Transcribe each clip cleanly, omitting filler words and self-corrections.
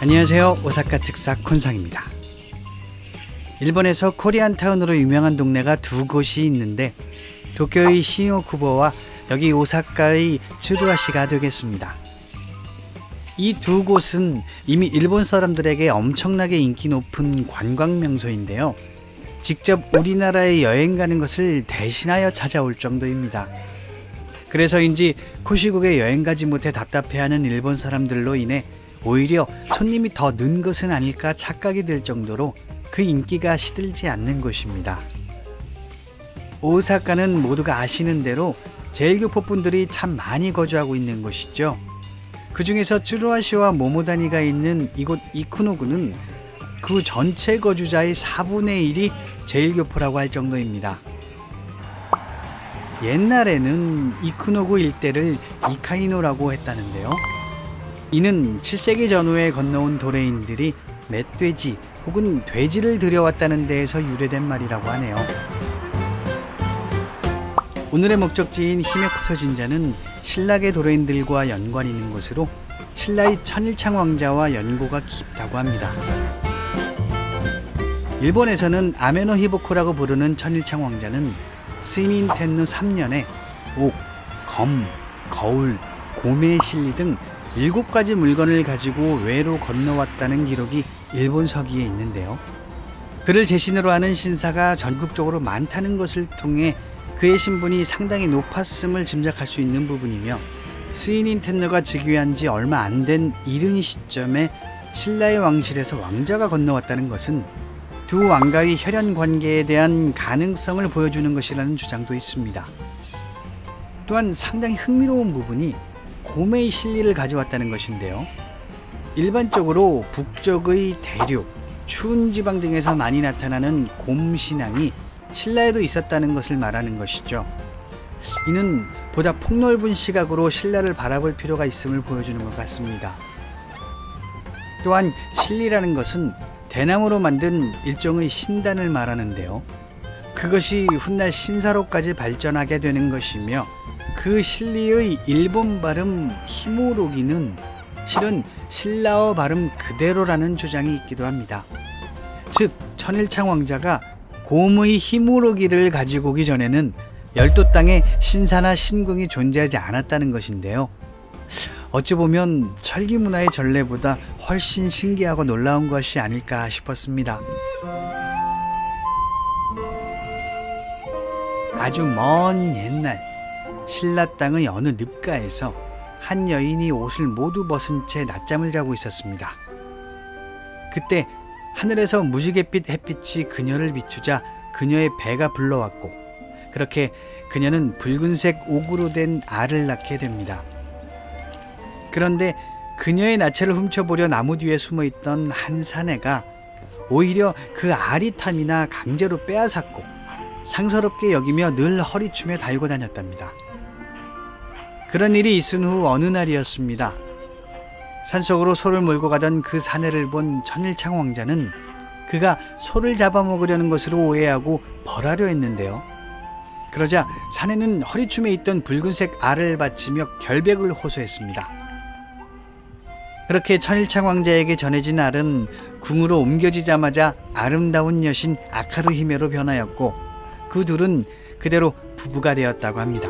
안녕하세요. 오사카 특사 콘상입니다. 일본에서 코리안타운으로 유명한 동네가 두 곳이 있는데 도쿄의 신요쿠보와 여기 오사카의 츠루아시가 되겠습니다. 이 두 곳은 이미 일본 사람들에게 엄청나게 인기 높은 관광 명소인데요. 직접 우리나라에 여행 가는 것을 대신하여 찾아올 정도입니다. 그래서인지 코시국에 여행 가지 못해 답답해하는 일본 사람들로 인해 오히려 손님이 더 는 것은 아닐까 착각이 들 정도로 그 인기가 시들지 않는 곳입니다. 오사카는 모두가 아시는 대로 제일교포 분들이 참 많이 거주하고 있는 곳이죠. 그 중에서 츠루아시와 모모다니가 있는 이곳 이쿠노구는 그 전체 거주자의 4분의 1이 제일교포라고 할 정도입니다. 옛날에는 이쿠노구 일대를 이카이노라고 했다는데요. 이는 7세기 전후에 건너온 도레인들이 멧돼지 혹은 돼지를 들여왔다는 데에서 유래된 말이라고 하네요. 오늘의 목적지인 히메코소 진자는 신라계 도레인들과 연관이 있는 곳으로 신라의 천일창 왕자와 연고가 깊다고 합니다. 일본에서는 아메노 히보코라고 부르는 천일창 왕자는 스이닌 텐노 3년에 옥, 검, 거울, 고메 실리 등 7가지 물건을 가지고 외로 건너왔다는 기록이 일본 서기에 있는데요. 그를 제신으로 하는 신사가 전국적으로 많다는 것을 통해 그의 신분이 상당히 높았음을 짐작할 수 있는 부분이며, 스이닌 텐노가 즉위한 지 얼마 안 된 이른 시점에 신라의 왕실에서 왕자가 건너왔다는 것은 두 왕가의 혈연 관계에 대한 가능성을 보여주는 것이라는 주장도 있습니다. 또한 상당히 흥미로운 부분이 고메의 실리를 가져왔다는 것인데요. 일반적으로 북쪽의 대륙, 추운 지방 등에서 많이 나타나는 곰신앙이 신라에도 있었다는 것을 말하는 것이죠. 이는 보다 폭넓은 시각으로 신라를 바라볼 필요가 있음을 보여주는 것 같습니다. 또한 실리라는 것은 대나무로 만든 일종의 신단을 말하는데요. 그것이 훗날 신사로까지 발전하게 되는 것이며, 그 실리의 일본 발음 히모로기는 실은 신라어 발음 그대로라는 주장이 있기도 합니다. 즉 천일창 왕자가 곰의 히모로기를 가지고 오기 전에는 열도 땅에 신사나 신궁이 존재하지 않았다는 것인데요. 어찌 보면 철기 문화의 전례보다 훨씬 신기하고 놀라운 것이 아닐까 싶었습니다. 아주 먼 옛날 신라 땅의 어느 늪가에서 한 여인이 옷을 모두 벗은 채 낮잠을 자고 있었습니다. 그때 하늘에서 무지갯빛 햇빛이 그녀를 비추자 그녀의 배가 불러왔고, 그렇게 그녀는 붉은색 옥으로 된 알을 낳게 됩니다. 그런데 그녀의 나체를 훔쳐보려 나무 뒤에 숨어있던 한 사내가 오히려 그 아리탐이나 강제로 빼앗았고 상서롭게 여기며 늘 허리춤에 달고 다녔답니다. 그런 일이 있은 후 어느 날이었습니다. 산속으로 소를 몰고 가던 그 사내를 본 천일창 왕자는 그가 소를 잡아먹으려는 것으로 오해하고 벌하려 했는데요. 그러자 사내는 허리춤에 있던 붉은색 알을 바치며 결백을 호소했습니다. 그렇게 천일창 왕자에게 전해진 알은 궁으로 옮겨지자마자 아름다운 여신 아카루 히메로 변하였고, 그 둘은 그대로 부부가 되었다고 합니다.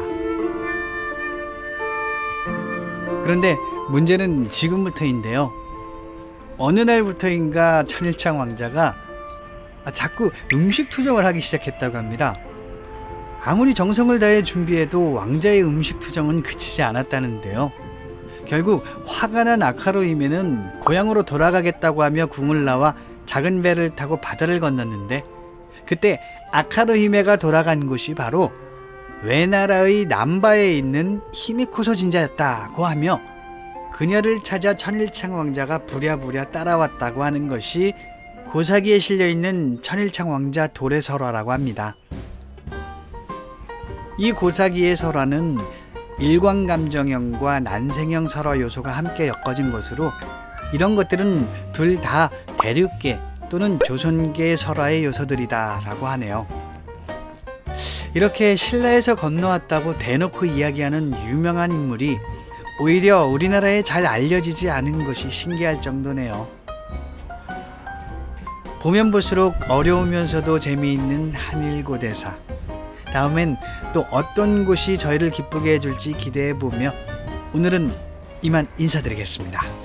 그런데 문제는 지금부터인데요. 어느 날부터인가 천일창 왕자가 자꾸 음식 투정을 하기 시작했다고 합니다. 아무리 정성을 다해 준비해도 왕자의 음식 투정은 그치지 않았다는데요. 결국 화가 난 아카루 히메는 고향으로 돌아가겠다고 하며 궁을 나와 작은 배를 타고 바다를 건넜는데, 그때 아카루 히메가 돌아간 곳이 바로 외나라의 남바에 있는 히메코소 진자였다고 하며 그녀를 찾아 천일창 왕자가 부랴부랴 따라왔다고 하는 것이 고사기에 실려있는 천일창 왕자 도래 설화라고 합니다. 이 고사기의 설화는 일광감정형과 난생형 설화 요소가 함께 엮어진 것으로, 이런 것들은 둘 다 대륙계 또는 조선계 설화의 요소들이다 라고 하네요. 이렇게 신라에서 건너왔다고 대놓고 이야기하는 유명한 인물이 오히려 우리나라에 잘 알려지지 않은 것이 신기할 정도네요. 보면 볼수록 어려우면서도 재미있는 한일고대사. 다음엔 또 어떤 곳이 저희를 기쁘게 해줄지 기대해보며 오늘은 이만 인사드리겠습니다.